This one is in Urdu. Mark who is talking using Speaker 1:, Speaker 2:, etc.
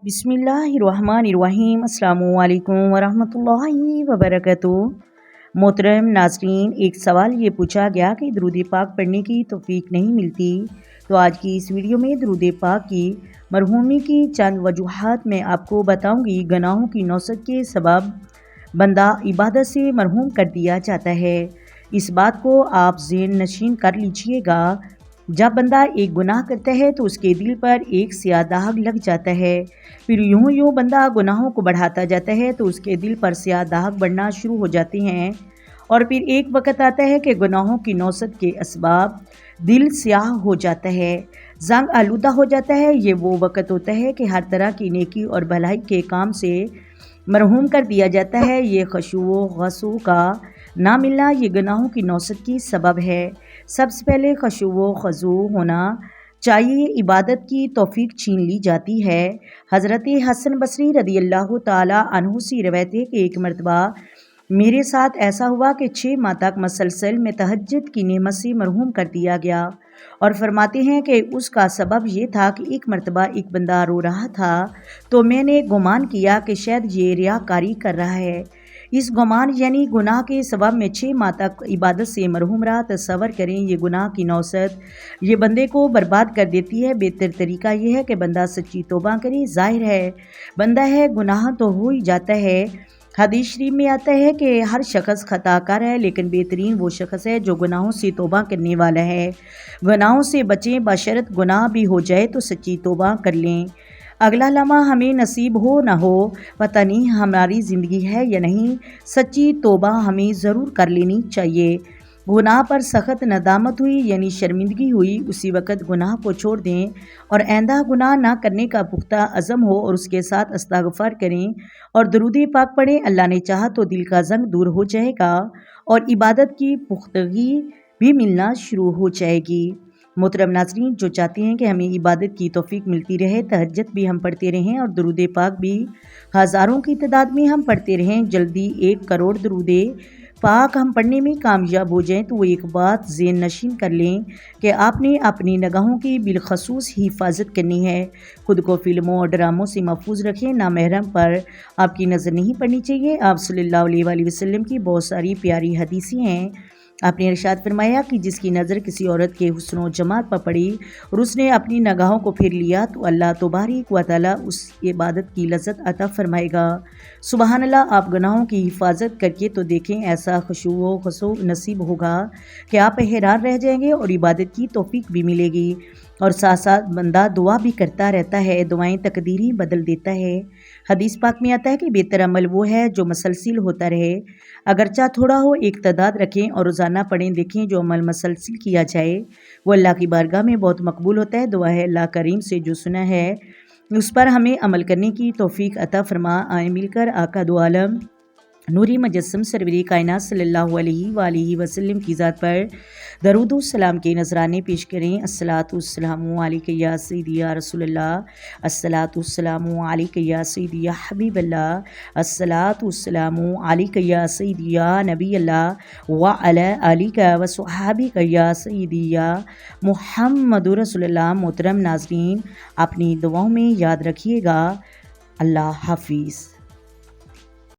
Speaker 1: بسم اللہ الرحمن الرحیم۔ السلام علیکم ورحمۃ اللہ وبرکاتہ۔ محترم ناظرین، ایک سوال یہ پوچھا گیا کہ درود پاک پڑھنے کی توفیق نہیں ملتی، تو آج کی اس ویڈیو میں درود پاک کی مرحومی کی چند وجوہات میں آپ کو بتاؤں گی۔ گناہوں کی نوسط کے سبب بندہ عبادت سے محروم کر دیا جاتا ہے۔ اس بات کو آپ ذہن نشین کر لیجئے گا، جب بندہ ایک گناہ کرتا ہے تو اس کے دل پر ایک سیاہ داغ لگ جاتا ہے، پھر یوں بندہ گناہوں کو بڑھاتا جاتا ہے تو اس کے دل پر سیاہ داغ بڑھنا شروع ہو جاتے ہیں، اور پھر ایک وقت آتا ہے کہ گناہوں کی نوسط کے اسباب دل سیاہ ہو جاتا ہے، زنگ آلودہ ہو جاتا ہے۔ یہ وہ وقت ہوتا ہے کہ ہر طرح کی نیکی اور بھلائی کے کام سے محروم کر دیا جاتا ہے۔ یہ خشوع و خضوع کا نہ ملنا یہ گناہوں کی نوسط کی سبب ہے۔ سب سے پہلے خشوع و خضوع ہونا چاہیے، عبادت کی توفیق چھین لی جاتی ہے۔ حضرت حسن بصری رضی اللہ تعالی عنہ سے روایت ہے کہ ایک مرتبہ میرے ساتھ ایسا ہوا کہ 6 ماہ تک مسلسل میں تہجد کی نعمت سے محروم کر دیا گیا، اور فرماتے ہیں کہ اس کا سبب یہ تھا کہ ایک مرتبہ ایک بندہ رو رہا تھا تو میں نے گمان کیا کہ شاید یہ ریاکاری کر رہا ہے۔ اس گمان یعنی گناہ کے سبب میں 6 ماہ تک عبادت سے محروم رہا۔ تصور کریں، یہ گناہ کی نوسط یہ بندے کو برباد کر دیتی ہے۔ بہتر طریقہ یہ ہے کہ بندہ سچی توبہ کرے۔ ظاہر ہے بندہ ہے، گناہ تو ہو ہی جاتا ہے۔ حدیث شریف میں آتا ہے کہ ہر شخص خطا کار ہے، لیکن بہترین وہ شخص ہے جو گناہوں سے توبہ کرنے والا ہے۔ گناہوں سے بچیں، بشرط گناہ بھی ہو جائے تو سچی توبہ کر لیں۔ اگلا لمحہ ہمیں نصیب ہو نہ ہو، پتہ نہیں ہماری زندگی ہے یا نہیں، سچی توبہ ہمیں ضرور کر لینی چاہیے۔ گناہ پر سخت ندامت ہوئی یعنی شرمندگی ہوئی، اسی وقت گناہ کو چھوڑ دیں اور آئندہ گناہ نہ کرنے کا پختہ عزم ہو، اور اس کے ساتھ استغفار کریں اور درود پاک پڑھیں۔ اللہ نے چاہا تو دل کا زنگ دور ہو جائے گا اور عبادت کی پختگی بھی ملنا شروع ہو جائے گی۔ محترم ناظرین، جو چاہتے ہیں کہ ہمیں عبادت کی توفیق ملتی رہے، تہجد بھی ہم پڑھتے رہیں اور درود پاک بھی ہزاروں کی تعداد میں ہم پڑھتے رہیں، جلدی 1 کروڑ درود پاک ہم پڑھنے میں کامیاب ہو جائیں، تو وہ ایک بات ذہن نشین کر لیں کہ آپ نے اپنی نگاہوں کی بالخصوص حفاظت کرنی ہے۔ خود کو فلموں اور ڈراموں سے محفوظ رکھیں۔ نامحرم پر آپ کی نظر نہیں پڑنی چاہیے۔ آپ صلی اللہ علیہ وآلہ وسلم کی بہت ساری پیاری حدیثیں ہیں۔ آپ نے ارشاد فرمایا کہ جس کی نظر کسی عورت کے حسن و جمال پر پڑی اور اس نے اپنی نگاہوں کو پھیر لیا تو اللہ تبارک و تعالی اس عبادت کی لذت عطا فرمائے گا۔ سبحان اللہ۔ آپ گناہوں کی حفاظت کر کے تو دیکھیں، ایسا خشوع و خضوع نصیب ہوگا کہ آپ حیران رہ جائیں گے اور عبادت کی توفیق بھی ملے گی، اور ساتھ ساتھ بندہ دعا بھی کرتا رہتا ہے، دعائیں تقدیریں بدل دیتا ہے۔ حدیث پاک میں آتا ہے کہ بہتر عمل وہ ہے جو مسلسل ہوتا رہے، اگرچہ تھوڑا ہو، ایک تعداد رکھیں اور روزانہ پڑھیں۔ دیکھیں جو عمل مسلسل کیا جائے وہ اللہ کی بارگاہ میں بہت مقبول ہوتا ہے۔ دعا ہے اللہ کریم سے جو سنا ہے اس پر ہمیں عمل کرنے کی توفیق عطا فرما۔ آئیں مل کر آقا دو عالم نوری مجسم سرور کائنات صلی اللہ علیہ وآلہ وسلم کی ذات پر درود و سلام کے نذرانے پیش کریں۔ الصلاۃ والسلام علیک یا سیدی یا رسول اللہ، الصلاۃ والسلام علیک یا سیدی یا حبیب اللہ، الصلاۃ والسلام علیک یا سیدی یا نبی اللہ وعلی آلک وصحابک یا سیدی یا محمد رسول اللہ۔ محترم ناظرین، اپنی دعاؤں میں یاد رکھیے گا۔ اللہ حافظ۔